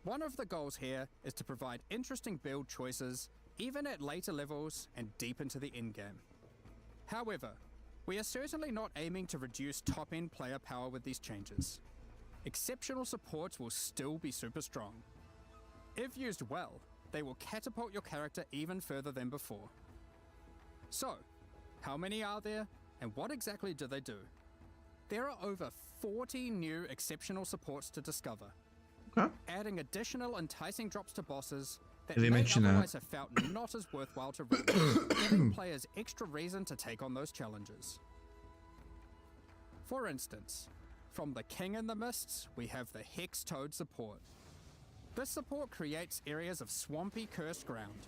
One of the goals here is to provide interesting build choices even at later levels and deep into the endgame. However, we are certainly not aiming to reduce top-end player power with these changes. Exceptional supports will still be super strong. If used well, they will catapult your character even further than before. So, how many are there, and what exactly do they do? There are over 40 new exceptional supports to discover,
Okay.
adding additional enticing drops to bosses that
They
may
mention that.
otherwise have felt not as worthwhile to run, giving players extra reason to take on those challenges. For instance, from the King in the Mists, we have the Hex Toad support. This support creates areas of swampy cursed ground,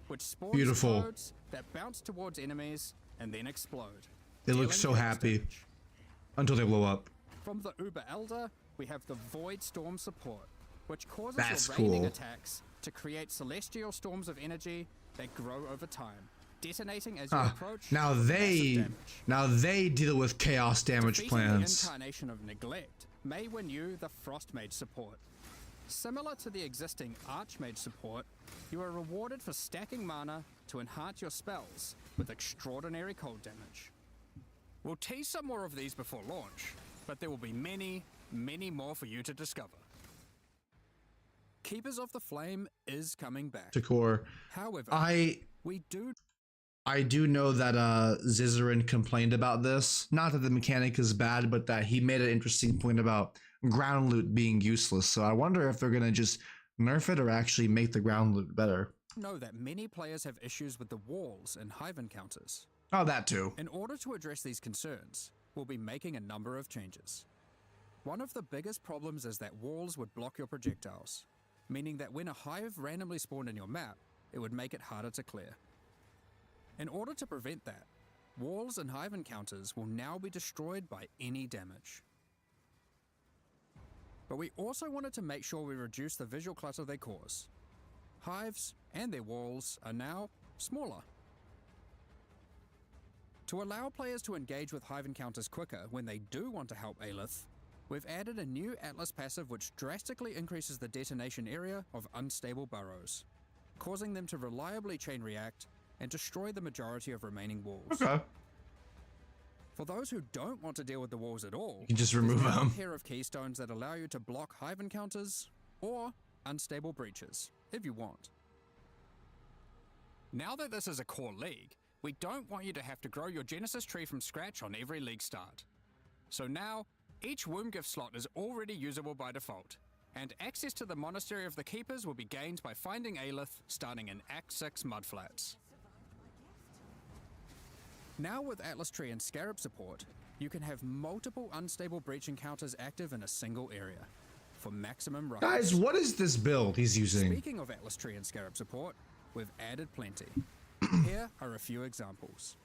which spawns
Beautiful.
toads that bounce towards enemies and then explode.
They look
dealing
so
chaos
happy
damage.
until they blow up.
From the Uber Elder, we have the Void Storm support, which causes
That's
your raining
cool.
attacks to create celestial storms of energy that grow over time, detonating as you approach.
Now
with massive
they
damage.
deal with chaos damage
Defeating
plans.
the incarnation of neglect may win you the Frostmage support. Similar to the existing Archmage support, you are rewarded for stacking mana to enhance your spells with extraordinary cold damage. We'll tease some more of these before launch, but there will be many, many more for you to discover. Keepers of the Flame is coming back.
To core.
However, we do
I do know that Zizarin complained about this. Not that the mechanic is bad, but that he made an interesting point about ground loot being useless. So I wonder if they're gonna just nerf it or actually make the ground loot better.
know that many players have issues with the walls in Hive encounters.
Oh, that too.
In order to address these concerns, we'll be making a number of changes. One of the biggest problems is that walls would block your projectiles, meaning that when a hive randomly spawned in your map, it would make it harder to clear. In order to prevent that, walls and hive encounters will now be destroyed by any damage. But we also wanted to make sure we reduce the visual clutter they cause. Hives and their walls are now smaller. To allow players to engage with hive encounters quicker when they do want to help Aelith, we've added a new Atlas passive which drastically increases the detonation area of unstable burrows, causing them to reliably chain react and destroy the majority of remaining walls.
Okay.
For those who don't want to deal with the walls at all,
You can just
there's
remove
now
them.
a pair of keystones that allow you to block hive encounters or unstable breaches, if you want. Now that this is a core league, we don't want you to have to grow your Genesis tree from scratch on every league start. So now, each womb gift slot is already usable by default, and access to the Monastery of the Keepers will be gained by finding Aelith starting in Act 6 Mudflats. Now with Atlas Tree and Scarab support, you can have multiple unstable breach encounters active in a single area, for maximum rush.
Guys, what is this build he's using?
Speaking of Atlas Tree and Scarab support, we've added plenty. Here are a few examples.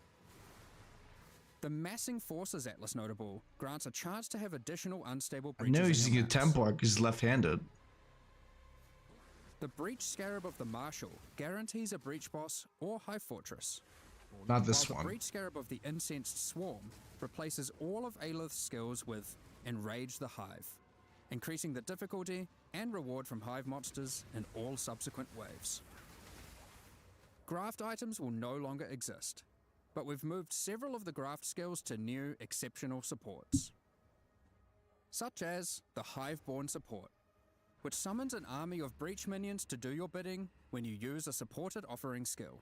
The Massing Forces Atlas Notable grants a chance to have additional unstable
I
breaches
know he's
in your
using a
maps.
Templar because he's left-handed.
The Breach Scarab of the Marshal guarantees a breach boss or hive fortress.
Not this
While
one.
the Breach Scarab of the Incensed Swarm replaces all of Aelith's skills with Enrage the Hive, increasing the difficulty and reward from hive monsters in all subsequent waves. Graft items will no longer exist, but we've moved several of the graft skills to new exceptional supports, such as the Hiveborn support, which summons an army of breach minions to do your bidding when you use a supported offering skill.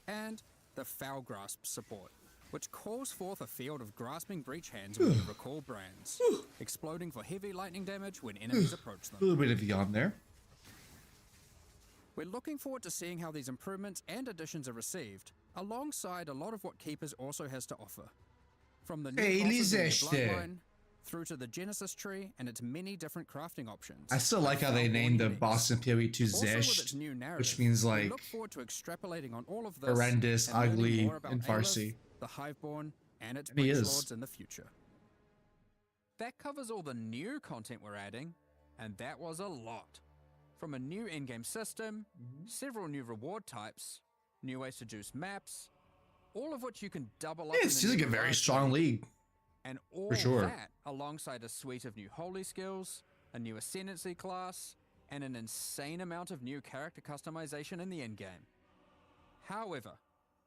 And the Foul Grasp support, which calls forth a field of grasping breach hands when you recall brands, exploding for heavy lightning damage when enemies approach
A
them.
little bit of yawn there.
We're looking forward to seeing how these improvements and additions are received, alongside a lot of what Keepers also has to offer. From the new bosses in the Bloodline, through to the Genesis tree and its many different crafting options.
I still like how they
Foulborn
named the
uniques.
boss in PoE to
Also with its
Zesht,
new narrative,
which means
we
like
look forward to extrapolating on all of this
horrendous,
and learning
ugly
more about
in
Aelith,
Farsi.
the Hiveborn, and its
And he
breach
is.
lords in the future.
That covers all the new content we're adding, and that was a lot. From a new in-game system, several new reward types, new ways to juice maps, all of which you can double up.
Yeah,
in
it
the
seems
new
like a very
Revive
strong league.
And all
sure.
that alongside a suite of new holy skills, a new ascendancy class, and an insane amount of new character customization in the endgame. However,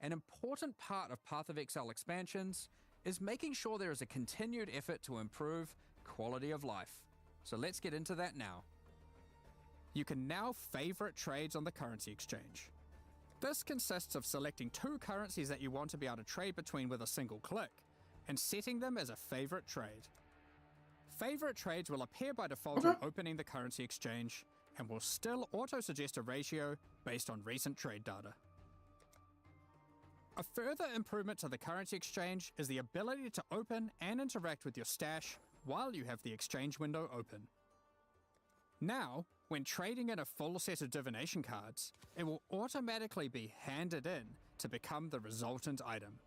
an important part of Path of Exile expansions is making sure there is a continued effort to improve quality of life. So let's get into that now.
You can now favorite trades on the currency exchange. This consists of selecting 2 currencies that you want to be able to trade between with a single click, and setting them as a favorite trade. Favorite trades will appear by default when opening the currency exchange, and will still auto-suggest a ratio based on recent trade data. A further improvement to the currency exchange is the ability to open and interact with your stash while you have the exchange window open. Now, when trading in a full set of divination cards, it will automatically be handed in to become the resultant item.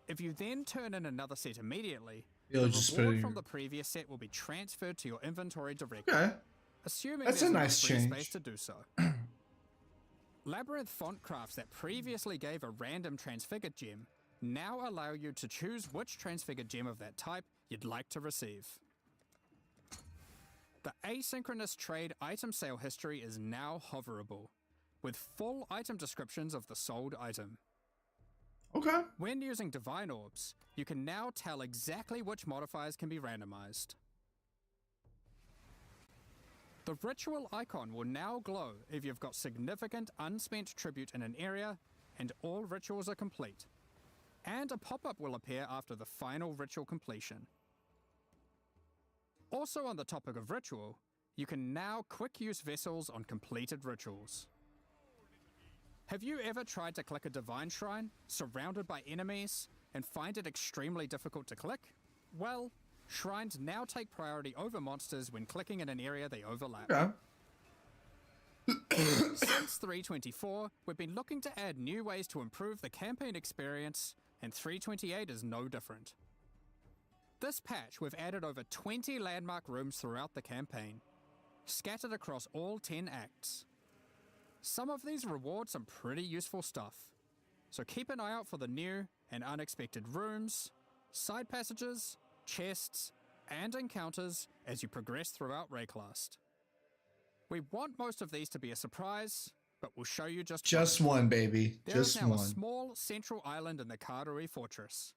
If you then turn in another set immediately,
It'll
the
just
reward
put
from
in-
the previous set will be transferred to your inventory directly,
Okay.
assuming
That's
there's
a
enough
nice
free
change.
space to do so. Labyrinth font crafts that previously gave a random transfigured gem now allow you to choose which transfigured gem of that type you'd like to receive. The asynchronous trade item sale history is now hoverable, with full item descriptions of the sold item.
Okay.
When using Divine Orbs, you can now tell exactly which modifiers can be randomized. The ritual icon will now glow if you've got significant unspent tribute in an area and all rituals are complete, and a pop-up will appear after the final ritual completion. Also on the topic of ritual, you can now quick use vessels on completed rituals. Have you ever tried to click a divine shrine surrounded by enemies and find it extremely difficult to click? Well, shrines now take priority over monsters when clicking in an area they overlap.
Okay.
Since 3.24, we've been looking to add new ways to improve the campaign experience, and 3.28 is no different. This patch, we've added over 20 landmark rooms throughout the campaign, scattered across all 10 acts. Some of these reward some pretty useful stuff, so keep an eye out for the new and unexpected rooms, side passages, chests, and encounters as you progress throughout Rayclast. We want most of these to be a surprise, but we'll show you
Just one, baby.
There is
Just
now a
one.
small central island in the Karui Fortress,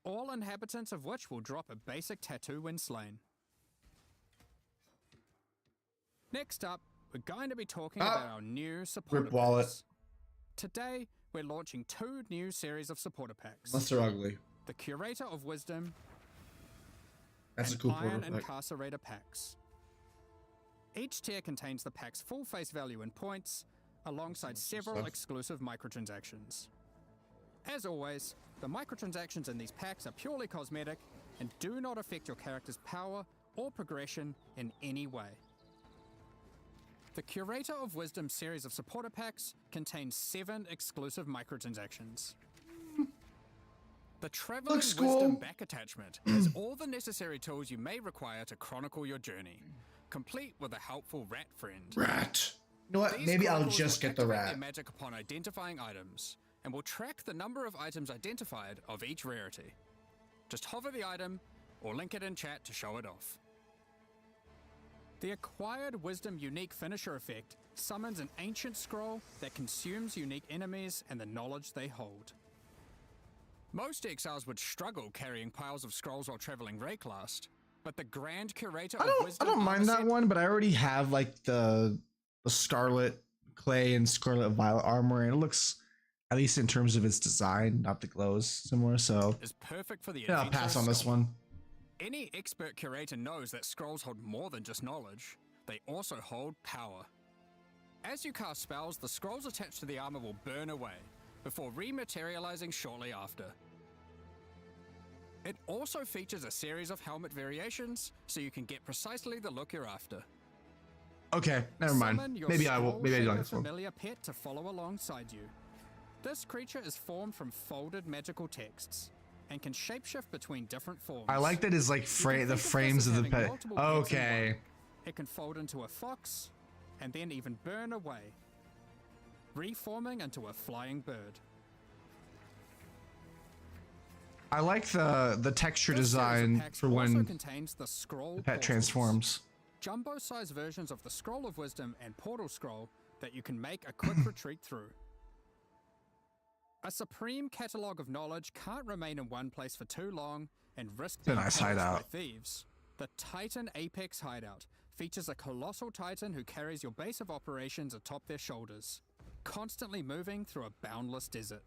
all inhabitants of which will drop a basic tattoo when slain. Next up, we're going to be talking about our new supporter
Rip wallet.
packs. Today, we're launching 2 new series of supporter packs.
Unless they're ugly.
The Curator of Wisdom
That's a
and
cool
Iron
portal pack.
Incarcerator packs. Each tier contains the pack's full face value in points, alongside several
stuff.
exclusive microtransactions. As always, the microtransactions in these packs are purely cosmetic and do not affect your character's power or progression in any way. The Curator of Wisdom series of supporter packs contains 7 exclusive microtransactions. The Traveling
Looks
Wisdom
cool.
back attachment has all the necessary tools you may require to chronicle your journey, complete with a helpful rat friend.
Rat. You know what?
These
Maybe I'll
chronicles
just
will
get the
activate
rat.
their magic upon identifying items, and will track the number of items identified of each rarity. Just hover the item, or link it in chat to show it off. The Acquired Wisdom Unique Finisher effect summons an ancient scroll that consumes unique enemies and the knowledge they hold. Most exiles would struggle carrying piles of scrolls while traveling Rayclast, but the Grand Curator
I
of
don't
Wisdom
mind
armor
that
set
one, but I already have like the Scarlet Clay and Scarlet Violet armor, and it looks, at least in terms of its design, not the glows, similar. So
is perfect for the
yeah, I'll pass
adventurous
on this
scholar.
one.
Any expert curator knows that scrolls hold more than just knowledge, they also hold power. As you cast spells, the scrolls attached to the armor will burn away, before rematerializing shortly after. It also features a series of helmet variations, so you can get precisely the look you're after.
Okay, never mind.
Summon your
Maybe I will. Maybe I do
scroll-shaper
like this one.
familiar pet to follow alongside you. This creature is formed from folded magical texts, and can shapeshift between different forms.
I like that is like
You can think
the
of this
frames
as
of the
having
pet.
multiple heads in
Okay.
one. It can fold into a fox and then even burn away, reforming into a flying bird.
I like the texture
This series of
design
packs
for
also
when
contains the scroll
the pet
portals,
transforms.
jumbo-sized versions of the Scroll of Wisdom and Portal Scroll that you can make a quick retreat through. A supreme catalogue of knowledge can't remain in one place for too long and risk
It's a
being
nice
pillaged by
hideout.
thieves. The Titan Apex Hideout features a colossal titan who carries your base of operations atop their shoulders, constantly moving through a boundless desert.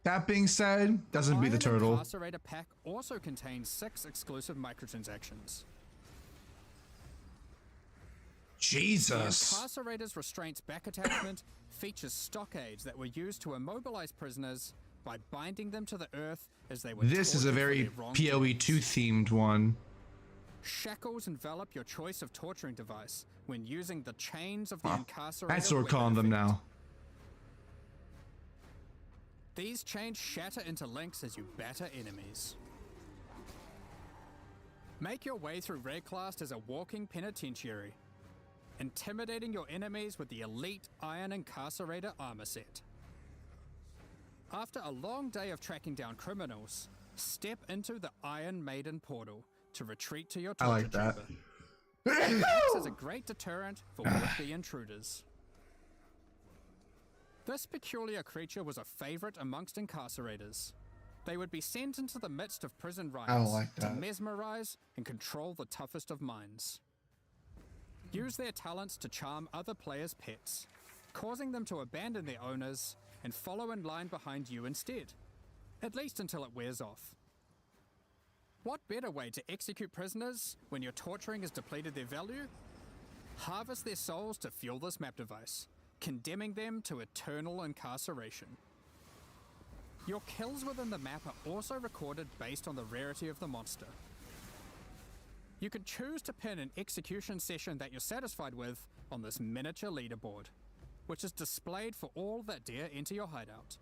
That being said, doesn't be the
Iron
turtle.
Incarcerator pack also contains 6 exclusive microtransactions. The
Jesus.
Incarcerator's Restraints back attachment features stockades that were used to immobilize prisoners by binding them to the earth as they were
This is a
tortured for
very
their wrongdoings.
PoE2 themed one.
Shackles envelop your choice of torturing device when using the chains of the
Oh,
Incarcerator.
that's what we're
weapon
calling them
effect.
now.
These chains shatter into links as you batter enemies. Make your way through Red Class as a walking penitentiary, intimidating your enemies with the elite Iron Incarcerator armor set. After a long day of tracking down criminals, step into the Iron Maiden portal to retreat to your
I
torture
like that.
chamber. It acts as a great deterrent for would-be intruders. This peculiar creature was a favorite amongst incarcerators. They would be sent into the midst of prison riots
like
to
that.
mesmerize and control the toughest of minds. Use their talents to charm other players' pets, causing them to abandon their owners and follow in line behind you instead, at least until it wears off. What better way to execute prisoners when your torturing has depleted their value? Harvest their souls to fuel this map device, condemning them to eternal incarceration. Your kills within the map are also recorded based on the rarity of the monster. You can choose to pin an execution session that you're satisfied with on this miniature leaderboard, which is displayed for all that dare enter your hideout.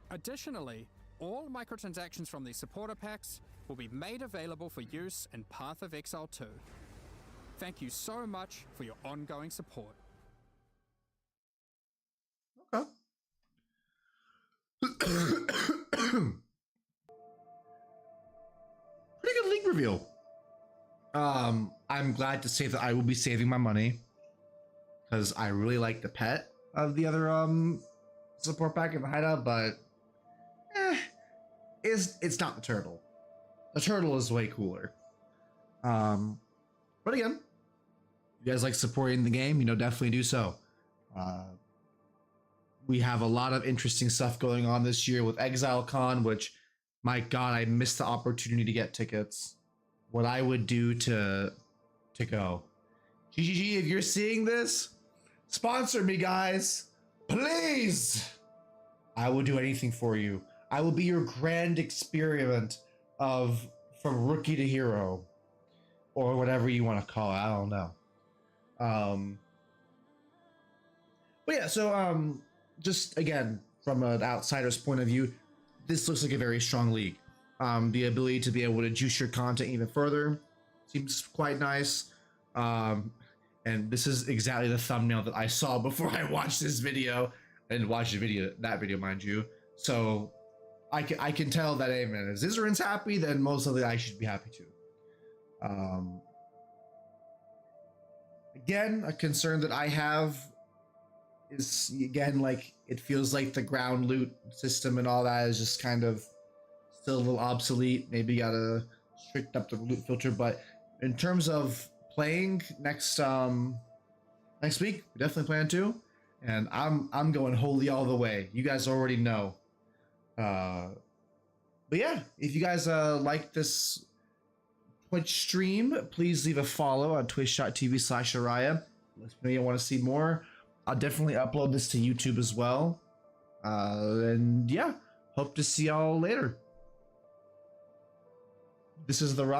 Additionally, all microtransactions from these supporter packs will be made available for use in Path of Exile 2. Thank you so much for your ongoing support.
Okay. Pretty good league reveal. I'm glad to say that I will be saving my money because I really like the pet of the other support pack in the hideout, but it's not the turtle. The turtle is way cooler. But again, you guys like supporting the game, definitely do so. We have a lot of interesting stuff going on this year with ExileCon, which, my God, I missed the opportunity to get tickets. What I would do to go. GGG, if you're seeing this, sponsor me, guys. Please. I will do anything for you. I will be your grand experiment of from rookie to hero. Or whatever you want to call it. I don't know. But yeah, so just again, from an outsider's point of view, this looks like a very strong league. The ability to be able to juice your content even further seems quite nice. And this is exactly the thumbnail that I saw before I watched this video and watched that video, mind you. So I can tell that, hey man, if Zizaran's happy, then most likely I should be happy too. Again, a concern that I have is, again, like, it feels like the ground loot system and all that is just kind of still a little obsolete. Maybe gotta strict up the loot filter, but in terms of playing next week, we definitely plan to, and I'm going holy all the way. You guys already know. But yeah, if you guys like this Twitch stream, please leave a follow on twitch.tv/Araya. Let me know you want to see more. I'll definitely upload this to YouTube as well. And yeah, hope to see y'all later. This is the